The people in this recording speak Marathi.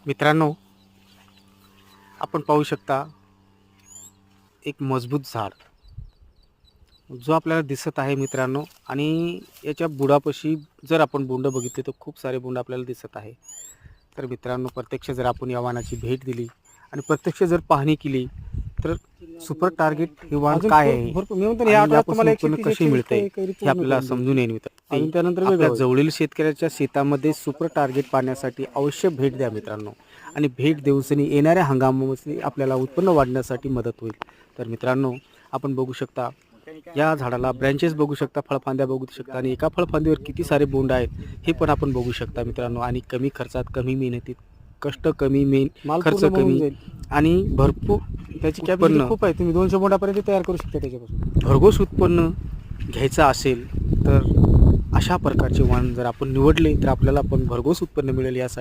मित्रांनो, आपण पाहू शकता एक मजबूत झाड जो आपल्याला दिसत आहे मित्रांनो. आणि याच्या बुडापाशी जर आपण बोंड बघितले तर खूप सारे बोंड आपल्याला दिसत आहे. तर मित्रांनो, प्रत्यक्ष जर आपण या वाहनाची भेट दिली आणि प्रत्यक्ष जर पाहणी केली तर सुपर टार्गेट हे वाहन काय आहे आणि यापासून उत्पन्न कसे मिळते हे आपल्याला समजून येईल मित्रांनो. त्यानंतर आपल्या जवळील शेतकऱ्याच्या शेतामध्ये सुपर टार्गेट पाहण्यासाठी अवश्य भेट द्या मित्रांनो. आणि भेट देऊसनी येणाऱ्या हंगामामध्ये आपल्याला उत्पन्न वाढण्यासाठी मदत होईल. तर मित्रांनो, आपण बघू शकता या झाडाला ब्रँचेस बघू शकता, फळफांद्या बघू शकता आणि एका फळफांदीवर किती सारे बोंड आहेत हे पण आपण बघू शकता मित्रांनो. आणि कमी खर्चात, कमी मेहनतीत, कष्ट कमी, खर्च कमी आणि भरपूर त्याची उत्पन्न खूप आहे. तुम्ही 200 बोंडापर्यंत तयार करू शकता त्याच्यापासून. भरघोस उत्पन्न घ्यायचं असेल तर अशा प्रकारचे वाहन जर आपण निवडले तर आपल्याला पण भरघोस उत्पन्न मिळेल. यासाठी